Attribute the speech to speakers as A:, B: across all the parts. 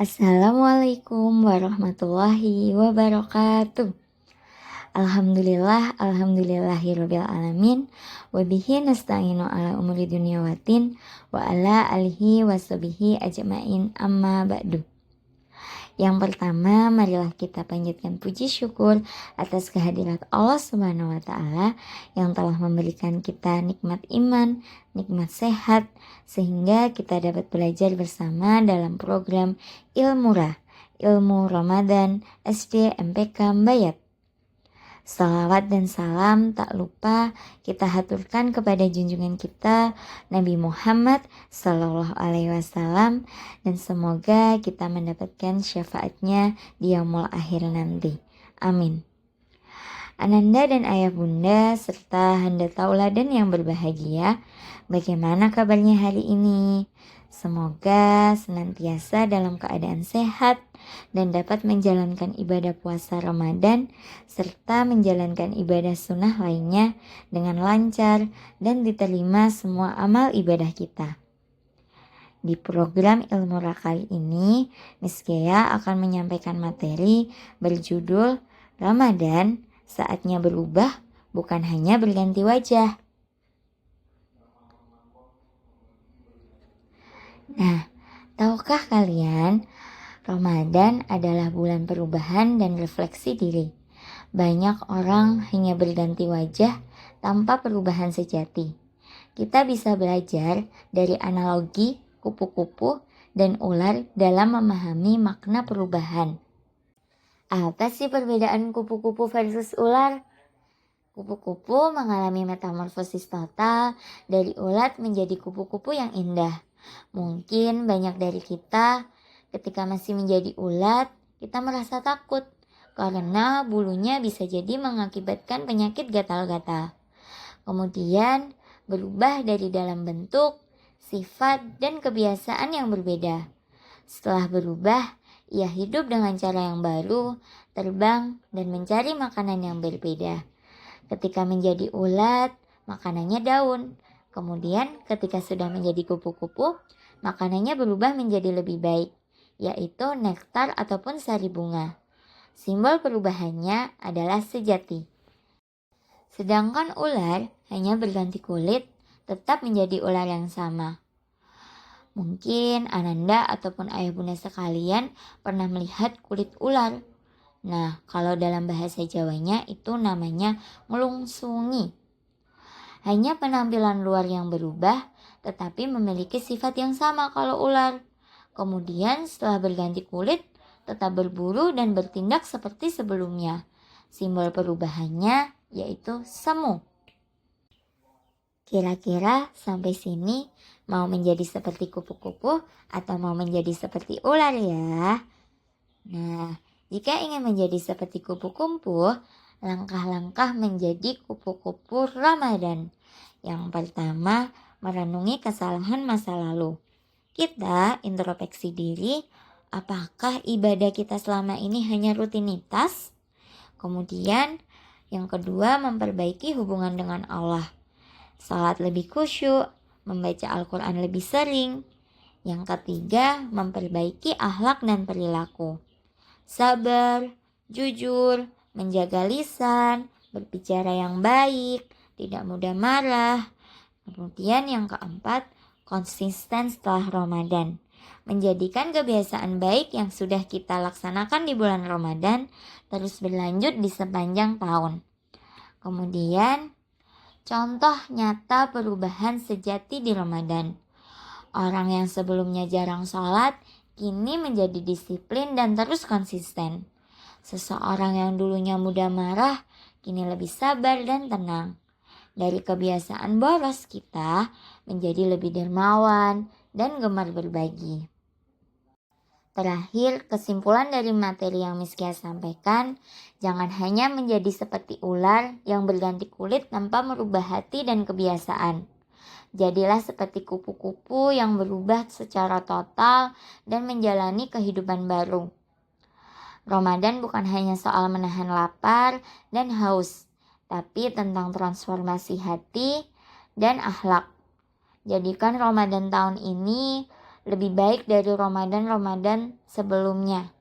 A: Assalamualaikum warahmatullahi wabarakatuh. Alhamdulillahirabbil alamin wa bihi nasta'inu ala umuri dunya waddin wa ala alihi washabihi ajmain amma ba'du. Yang pertama, marilah kita panjatkan puji syukur atas kehadirat Allah Subhanahu wa taala yang telah memberikan kita nikmat iman, nikmat sehat, sehingga kita dapat belajar bersama dalam program Ilmurah, Ilmu Ramadan SD MPK Mbayat. Salawat dan salam tak lupa kita haturkan kepada junjungan kita Nabi Muhammad Sallallahu Alaihi Wasallam, dan semoga kita mendapatkan syafaatnya di yaumul akhir nanti. Amin. Ananda dan ayah bunda serta handa tauladan yang berbahagia, bagaimana kabarnya hari ini? Semoga senantiasa dalam keadaan sehat dan dapat menjalankan ibadah puasa Ramadan serta menjalankan ibadah sunnah lainnya dengan lancar dan diterima semua amal ibadah kita. Di program Ilmurah kali ini, Miss Gea akan menyampaikan materi berjudul Ramadan, saatnya berubah, bukan hanya berganti wajah. Nah, tahukah kalian, Ramadan adalah bulan perubahan dan refleksi diri. Banyak orang hanya berganti wajah tanpa perubahan sejati. Kita bisa belajar dari analogi kupu-kupu dan ular dalam memahami makna perubahan. Apa sih perbedaan kupu-kupu versus ular? Kupu-kupu mengalami metamorfosis total dari ulat menjadi kupu-kupu yang indah. Mungkin banyak dari kita ketika masih menjadi ulat, kita merasa takut karena bulunya bisa jadi mengakibatkan penyakit gatal-gatal. Kemudian berubah dari dalam bentuk, sifat, dan kebiasaan yang berbeda. Setelah berubah, ia hidup dengan cara yang baru, terbang, dan mencari makanan yang berbeda. Ketika menjadi ulat, makanannya daun. Kemudian ketika sudah menjadi kupu-kupu, makanannya berubah menjadi lebih baik, yaitu nektar ataupun sari bunga. Simbol perubahannya adalah sejati. Sedangkan ular hanya berganti kulit, tetap menjadi ular yang sama. Mungkin Ananda ataupun ayah bunda sekalian pernah melihat kulit ular. Nah, kalau dalam bahasa Jawanya itu namanya ngelungsungi. Hanya penampilan luar yang berubah, tetapi memiliki sifat yang sama kalau ular. Kemudian setelah berganti kulit, tetap berburu dan bertindak seperti sebelumnya. Simbol perubahannya yaitu semu. Kira-kira sampai sini mau menjadi seperti kupu-kupu atau mau menjadi seperti ular ya? Nah, jika ingin menjadi seperti kupu-kupu, langkah-langkah menjadi kupu-kupu Ramadan. Yang pertama, merenungi kesalahan masa lalu. Kita introspeksi diri, apakah ibadah kita selama ini hanya rutinitas? Kemudian, yang kedua, memperbaiki hubungan dengan Allah. Salat lebih khusyuk, membaca Al-Quran lebih sering. Yang ketiga, memperbaiki akhlak dan perilaku. Sabar, jujur, menjaga lisan, berbicara yang baik, tidak mudah marah. Kemudian yang keempat, konsisten setelah Ramadan. Menjadikan kebiasaan baik yang sudah kita laksanakan di bulan Ramadan terus berlanjut di sepanjang tahun. Kemudian, contoh nyata perubahan sejati di Ramadan. Orang yang sebelumnya jarang sholat, kini menjadi disiplin dan terus konsisten. Seseorang yang dulunya mudah marah, kini lebih sabar dan tenang. Dari kebiasaan boros kita menjadi lebih dermawan dan gemar berbagi. Terakhir, kesimpulan dari materi yang Miss Kia sampaikan, jangan hanya menjadi seperti ular yang berganti kulit tanpa merubah hati dan kebiasaan. Jadilah seperti kupu-kupu yang berubah secara total dan menjalani kehidupan baru. Ramadan bukan hanya soal menahan lapar dan haus, tapi tentang transformasi hati dan akhlak. Jadikan Ramadan tahun ini lebih baik dari Ramadan-Ramadan sebelumnya.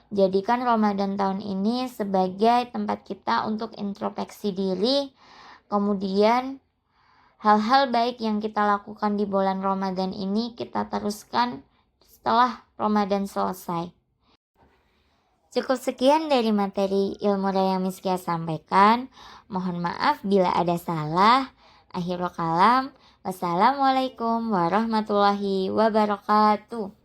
A: Jadikan Ramadan tahun ini sebagai tempat kita untuk introspeksi diri, kemudian hal-hal baik yang kita lakukan di bulan Ramadan ini kita teruskan setelah Ramadan selesai. Cukup sekian dari materi ilmu yang Miskia sampaikan. Mohon maaf bila ada salah. Akhirul kalam. Wassalamualaikum warahmatullahi wabarakatuh.